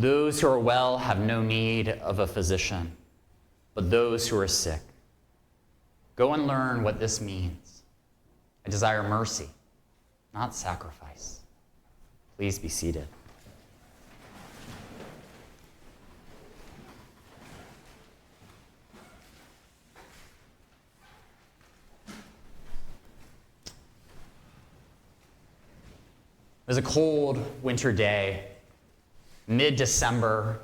Those who are well have no need of a physician, but those who are sick. Go and learn what this means. I desire mercy, not sacrifice. Please be seated. It was a cold winter day, mid-December,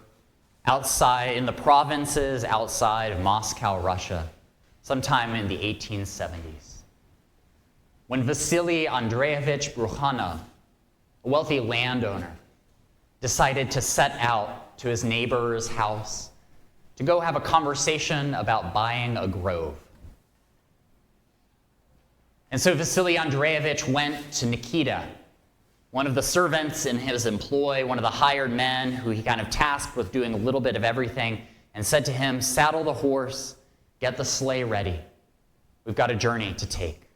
outside in the provinces outside of Moscow, Russia, sometime in the 1870s, when Vasily Andreevich Brukhanov, a wealthy landowner, decided to set out to his neighbor's house to go have a conversation about buying a grove. And so Vasily Andreevich went to Nikita, one of the servants in his employ, one of the hired men who he kind of tasked with doing a little bit of everything, and said to him, "Saddle the horse, get the sleigh ready. We've got a journey to take."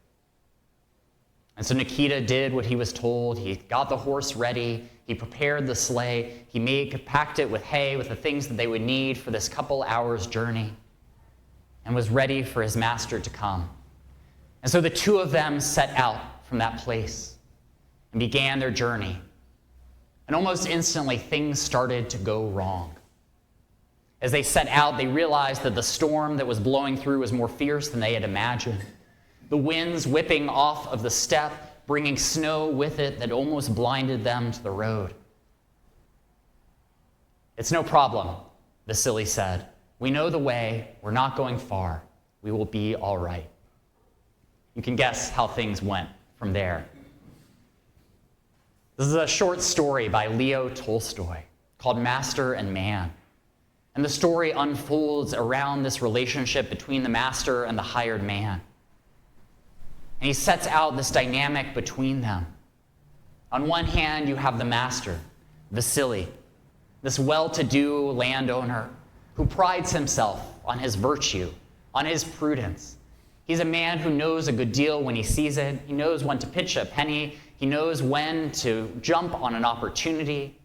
And so Nikita did what he was told. He got the horse ready. He prepared the sleigh. He packed it with hay, with the things that they would need for this couple hours journey, and was ready for his master to come. And so the two of them set out from that place and began their journey. And almost instantly, things started to go wrong. As they set out, they realized that the storm that was blowing through was more fierce than they had imagined. The winds whipping off of the steppe, bringing snow with it that almost blinded them to the road. "It's no problem," Vasily said. "We know the way. We're not going far. We will be all right." You can guess how things went from there. This is a short story by Leo Tolstoy called Master and Man. And the story unfolds around this relationship between the master and the hired man. And he sets out this dynamic between them. On one hand, you have the master, Vasily, this well-to-do landowner who prides himself on his virtue, on his prudence. He's a man who knows a good deal when he sees it. He knows when to pitch a penny. He knows when to jump on an opportunity.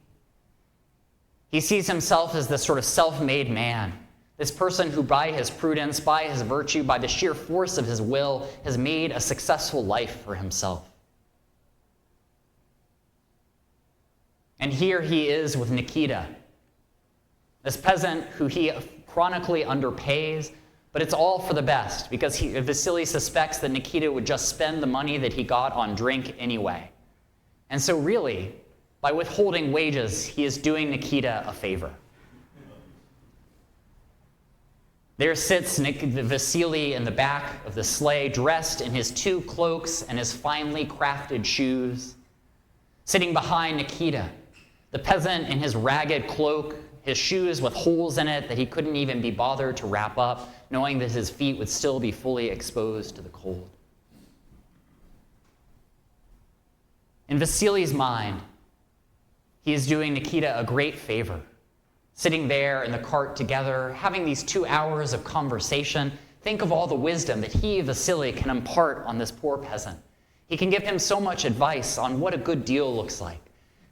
He sees himself as this sort of self-made man, this person who by his prudence, by his virtue, by the sheer force of his will, has made a successful life for himself. And here he is with Nikita, this peasant who he chronically underpays, but it's all for the best, because Vasily suspects that Nikita would just spend the money that he got on drink anyway. And so really, by withholding wages, he is doing Nikita a favor. There sits Vasily in the back of the sleigh, dressed in his 2 cloaks and his finely crafted shoes. Sitting behind Nikita, the peasant in his ragged cloak, his shoes with holes in it that he couldn't even be bothered to wrap up, knowing that his feet would still be fully exposed to the cold. In Vasily's mind, he is doing Nikita a great favor, sitting there in the cart together, having these 2 hours of conversation. Think of all the wisdom that he, Vasily, can impart on this poor peasant. He can give him so much advice on what a good deal looks like,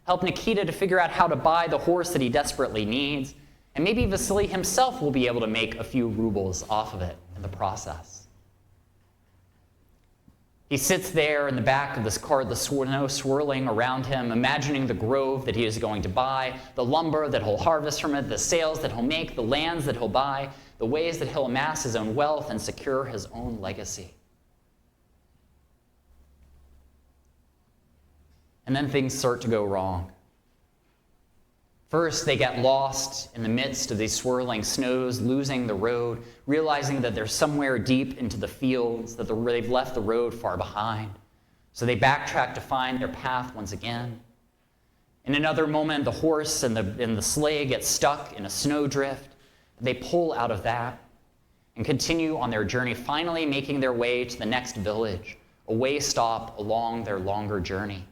help Nikita to figure out how to buy the horse that he desperately needs, and maybe Vasily himself will be able to make a few rubles off of it in the process. He sits there in the back of this cart, the snow swirling around him, imagining the grove that he is going to buy, the lumber that he'll harvest from it, the sales that he'll make, the lands that he'll buy, the ways that he'll amass his own wealth and secure his own legacy. And then things start to go wrong. First, they get lost in the midst of these swirling snows, losing the road, realizing that they're somewhere deep into the fields, that they've left the road far behind. So they backtrack to find their path once again. In another moment, the horse and the sleigh get stuck in a snowdrift. They pull out of that and continue on their journey, finally making their way to the next village, a way stop along their longer journey.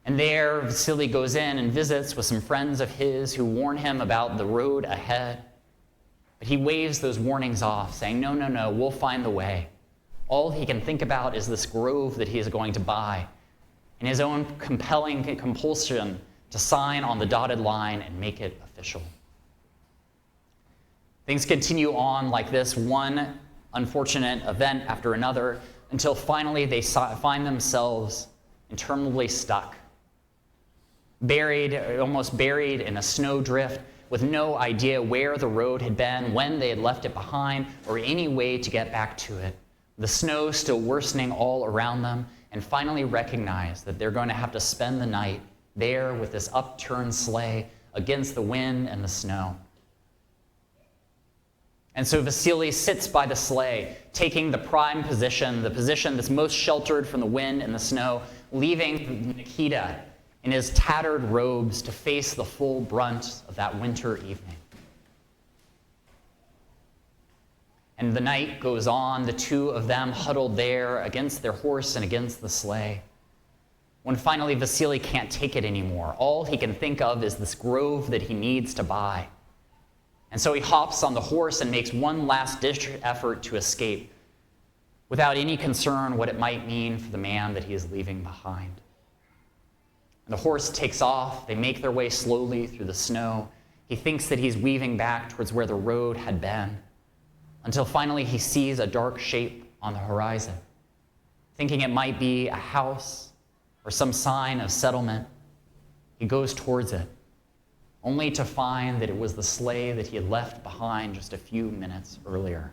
And there, Vasily goes in and visits with some friends of his who warn him about the road ahead. But he waves those warnings off, saying, no, we'll find the way. All he can think about is this grove that he is going to buy, and his own compelling compulsion to sign on the dotted line and make it official. Things continue on like this, one unfortunate event after another, until finally they find themselves interminably stuck, almost buried in a snowdrift, with no idea where the road had been, when they had left it behind, or any way to get back to it. The snow still worsening all around them, and finally recognize that they're going to have to spend the night there with this upturned sleigh against the wind and the snow. And so Vasily sits by the sleigh, taking the prime position, the position that's most sheltered from the wind and the snow, leaving Nikita in his tattered robes to face the full brunt of that winter evening. And the night goes on, the two of them huddled there against their horse and against the sleigh. When finally Vasily can't take it anymore, all he can think of is this grove that he needs to buy. And so he hops on the horse and makes one last-ditch effort to escape, without any concern what it might mean for the man that he is leaving behind. And the horse takes off. They make their way slowly through the snow. He thinks that he's weaving back towards where the road had been, until finally he sees a dark shape on the horizon. Thinking it might be a house or some sign of settlement, he goes towards it, only to find that it was the sleigh that he had left behind just a few minutes earlier.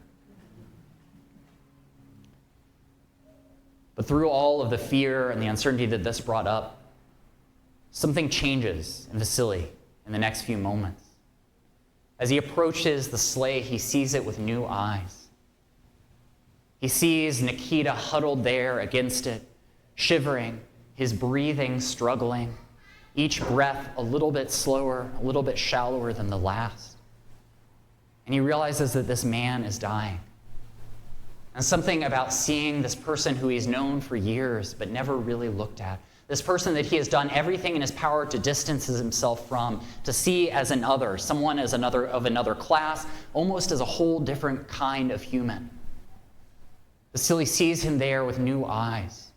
But through all of the fear and the uncertainty that this brought up, something changes in Vasily in the next few moments. As he approaches the sleigh, he sees it with new eyes. He sees Nikita huddled there against it, shivering, his breathing struggling, each breath a little bit slower, a little bit shallower than the last. And he realizes that this man is dying. And something about seeing this person who he's known for years but never really looked at, this person that he has done everything in his power to distance himself from, to see as an other, someone as another of another class, almost as a whole different kind of human. Vasily sees him there with new eyes,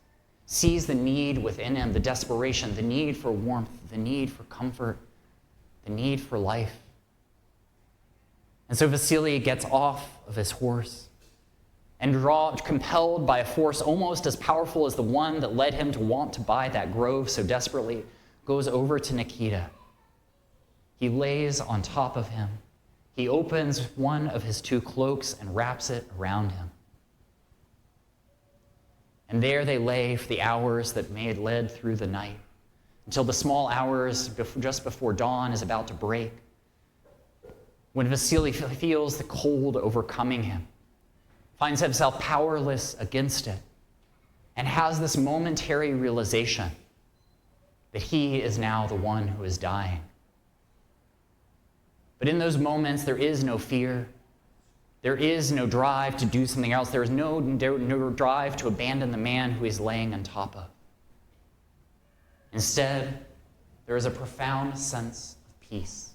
sees the need within him, the desperation, the need for warmth, the need for comfort, the need for life. And so Vasily gets off of his horse and compelled by a force almost as powerful as the one that led him to want to buy that grove so desperately, goes over to Nikita. He lays on top of him. He opens one of his two cloaks and wraps it around him. And there they lay for the hours that led through the night, until the small hours just before dawn is about to break, when Vasily feels the cold overcoming him, finds himself powerless against it, and has this momentary realization that he is now the one who is dying. But in those moments, there is no fear. There is no drive to do something else. There is no drive to abandon the man who he's laying on top of. Instead, there is a profound sense of peace.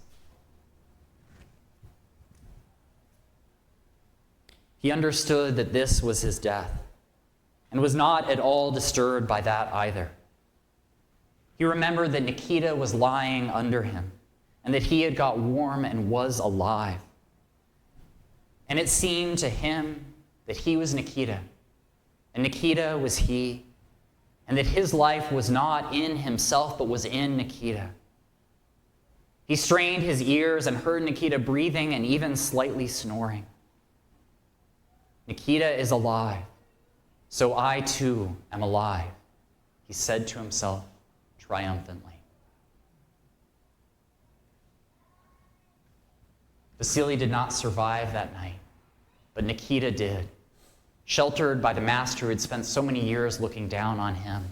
He understood that this was his death, and was not at all disturbed by that either. He remembered that Nikita was lying under him, and that he had got warm and was alive. And it seemed to him that he was Nikita, and Nikita was he, and that his life was not in himself, but was in Nikita. He strained his ears and heard Nikita breathing and even slightly snoring. Nikita is alive, so I too am alive, he said to himself triumphantly. Vasily did not survive that night, but Nikita did, sheltered by the master who had spent so many years looking down on him.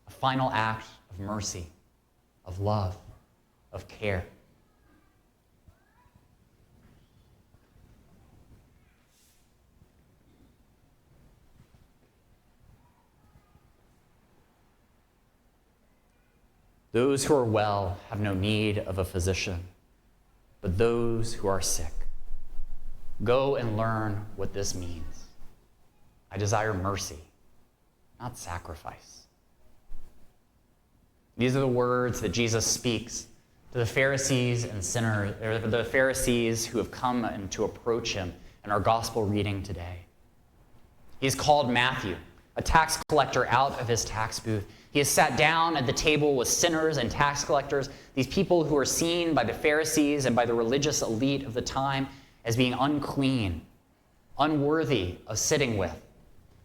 A final act of mercy, of love, of care. Those who are well have no need of a physician, but those who are sick. Go and learn what this means. I desire mercy, not sacrifice. These are the words that Jesus speaks to the Pharisees and sinners, or the Pharisees who have come and to approach him in our gospel reading today. He's called Matthew, a tax collector, out of his tax booth. He has sat down at the table with sinners and tax collectors, these people who are seen by the Pharisees and by the religious elite of the time as being unclean, unworthy of sitting with.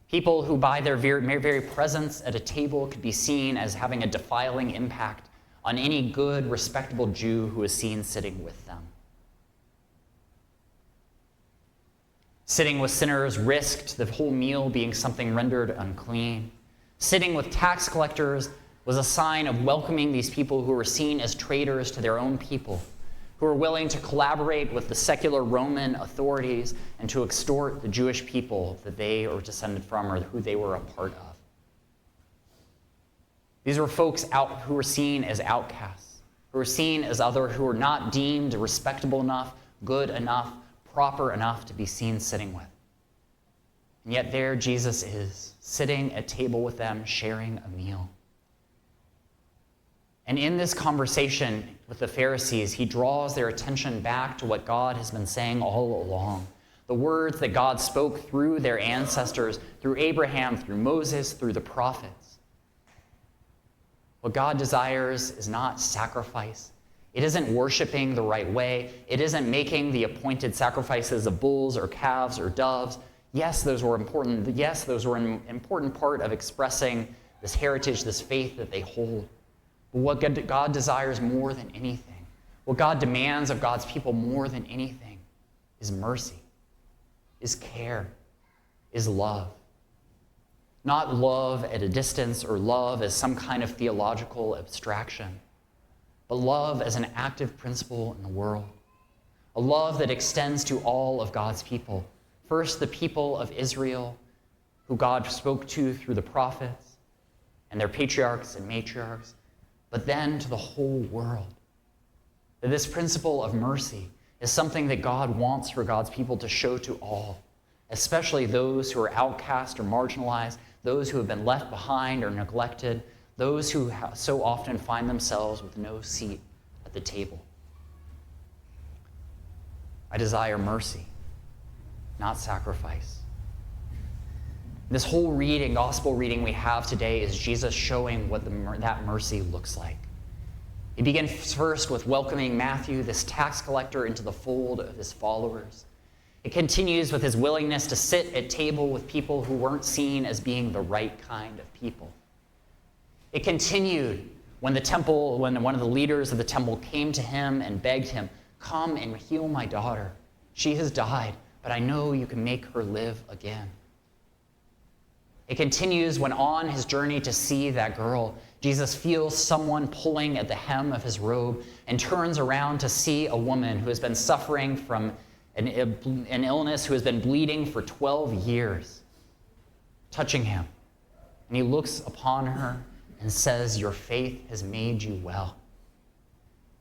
People who by their very presence at a table could be seen as having a defiling impact on any good, respectable Jew who is seen sitting with them. Sitting with sinners risked the whole meal being something rendered unclean. Sitting with tax collectors was a sign of welcoming these people who were seen as traitors to their own people, who were willing to collaborate with the secular Roman authorities and to extort the Jewish people that they were descended from or who they were a part of. These were folks who were seen as outcasts, who were seen as other, who were not deemed respectable enough, good enough, proper enough to be seen sitting with. And yet there Jesus is, sitting at table with them, sharing a meal. And in this conversation with the Pharisees, he draws their attention back to what God has been saying all along. The words that God spoke through their ancestors, through Abraham, through Moses, through the prophets. What God desires is not sacrifice. It isn't worshiping the right way. It isn't making the appointed sacrifices of bulls or calves or doves. Yes, those were important. Yes, those were an important part of expressing this heritage, this faith that they hold. But what God desires more than anything, what God demands of God's people more than anything, is mercy, is care, is love. Not love at a distance or love as some kind of theological abstraction, but love as an active principle in the world. A love that extends to all of God's people. First, the people of Israel, who God spoke to through the prophets and their patriarchs and matriarchs, but then to the whole world. That this principle of mercy is something that God wants for God's people to show to all, especially those who are outcast or marginalized, those who have been left behind or neglected, those who so often find themselves with no seat at the table. I desire mercy, not sacrifice. This whole reading, gospel reading we have today is Jesus showing what that mercy looks like. He begins first with welcoming Matthew, this tax collector, into the fold of his followers. It continues with his willingness to sit at table with people who weren't seen as being the right kind of people. It continued when one of the leaders of the temple came to him and begged him, "Come and heal my daughter. She has died, but I know you can make her live again." It continues when on his journey to see that girl, Jesus feels someone pulling at the hem of his robe and turns around to see a woman who has been suffering from an illness, who has been bleeding for 12 years, touching him. And he looks upon her and says, "Your faith has made you well."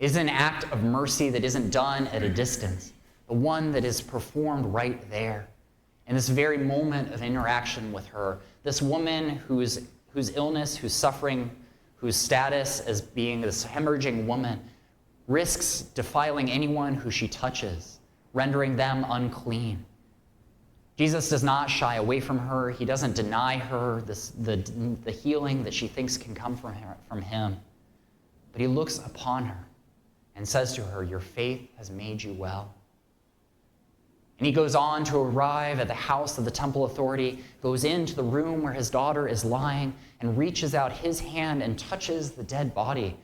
It is an act of mercy that isn't done at a distance, but one that is performed right there. In this very moment of interaction with her, this woman whose illness, whose suffering, whose status as being this hemorrhaging woman, risks defiling anyone who she touches, rendering them unclean. Jesus does not shy away from her. He doesn't deny her the healing that she thinks can come from him. But he looks upon her and says to her, "Your faith has made you well." And he goes on to arrive at the house of the temple authority, goes into the room where his daughter is lying, and reaches out his hand and touches the dead body.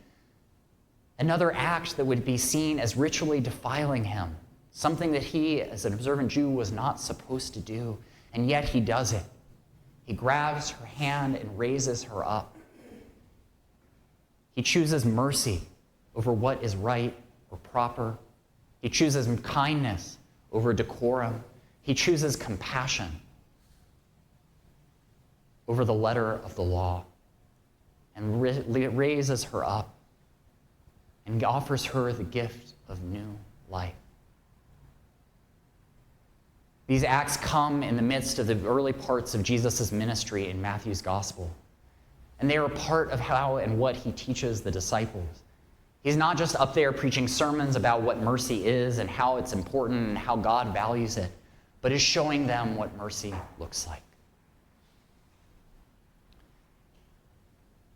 Another act that would be seen as ritually defiling him, something that he, as an observant Jew, was not supposed to do, and yet he does it. He grabs her hand and raises her up. He chooses mercy over what is right or proper. He chooses kindness over decorum. He chooses compassion over the letter of the law, and raises her up and offers her the gift of new life. These acts come in the midst of the early parts of Jesus' ministry in Matthew's gospel. And they are a part of how and what he teaches the disciples. He's not just up there preaching sermons about what mercy is and how it's important and how God values it, but is showing them what mercy looks like.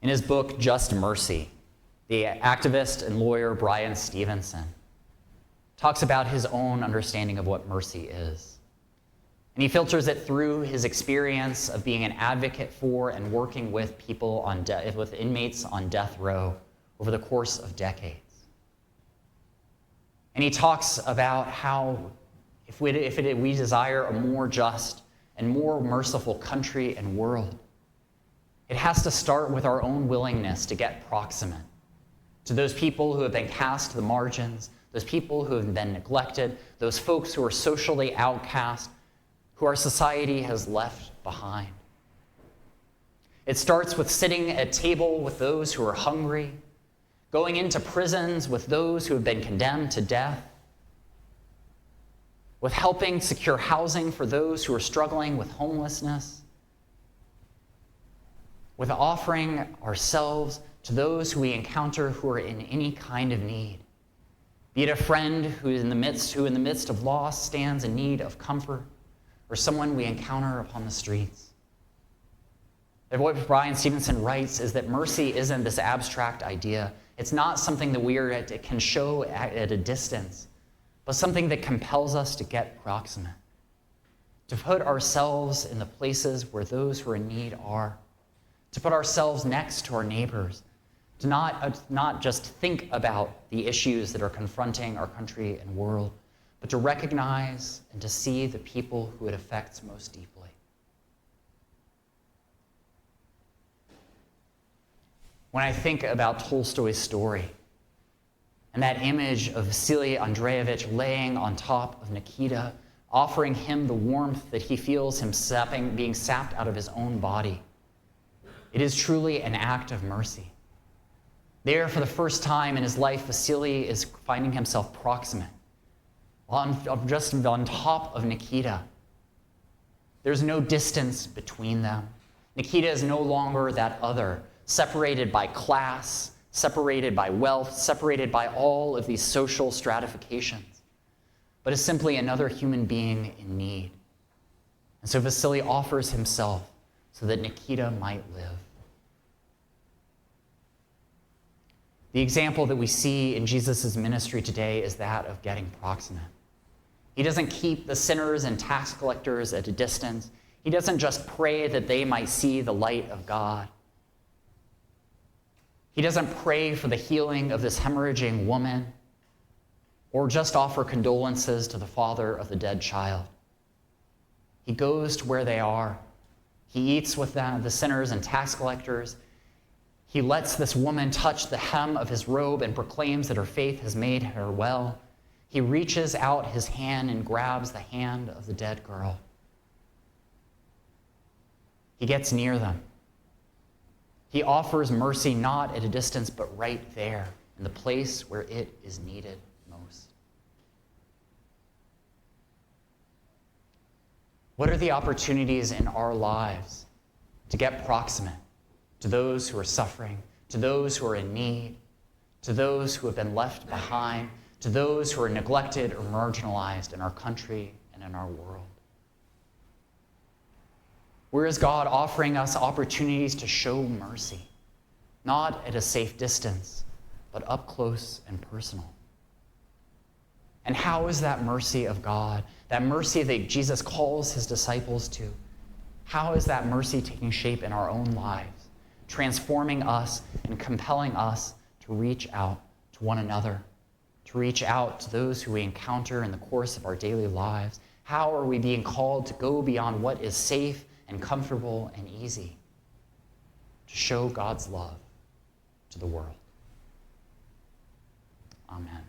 In his book, Just Mercy, the activist and lawyer Brian Stevenson talks about his own understanding of what mercy is. And he filters it through his experience of being an advocate for and working with people with inmates on death row over the course of decades. And he talks about how if we desire a more just and more merciful country and world, it has to start with our own willingness to get proximate to those people who have been cast to the margins, those people who have been neglected, those folks who are socially outcast, who our society has left behind. It starts with sitting at table with those who are hungry, going into prisons with those who have been condemned to death, with helping secure housing for those who are struggling with homelessness, with offering ourselves to those who we encounter who are in any kind of need, be it a friend who in the midst of loss stands in need of comfort, or someone we encounter upon the streets. And what Brian Stevenson writes is that mercy isn't this abstract idea. It's not something that it can show at a distance, but something that compels us to get proximate, to put ourselves in the places where those who are in need are, to put ourselves next to our neighbors, to not just think about the issues that are confronting our country and world, but to recognize and to see the people who it affects most deeply. When I think about Tolstoy's story and that image of Vasily Andreevich laying on top of Nikita, offering him the warmth that he feels him being sapped out of his own body, it is truly an act of mercy. There, for the first time in his life, Vasily is finding himself proximate, just on top of Nikita. There's no distance between them. Nikita is no longer that other, separated by class, separated by wealth, separated by all of these social stratifications, but is simply another human being in need. And so Vasily offers himself so that Nikita might live. The example that we see in Jesus' ministry today is that of getting proximate. He doesn't keep the sinners and tax collectors at a distance. He doesn't just pray that they might see the light of God. He doesn't pray for the healing of this hemorrhaging woman or just offer condolences to the father of the dead child. He goes to where they are. He eats with them, the sinners and tax collectors. He lets this woman touch the hem of his robe and proclaims that her faith has made her well. He reaches out his hand and grabs the hand of the dead girl. He gets near them. He offers mercy not at a distance, but right there, in the place where it is needed most. What are the opportunities in our lives to get proximate to those who are suffering, to those who are in need, to those who have been left behind, to those who are neglected or marginalized in our country and in our world? Where is God offering us opportunities to show mercy, not at a safe distance, but up close and personal? And how is that mercy of God, that mercy that Jesus calls his disciples to, how is that mercy taking shape in our own lives, transforming us and compelling us to reach out to one another, to reach out to those who we encounter in the course of our daily lives? How are we being called to go beyond what is safe and comfortable and easy to show God's love to the world? Amen.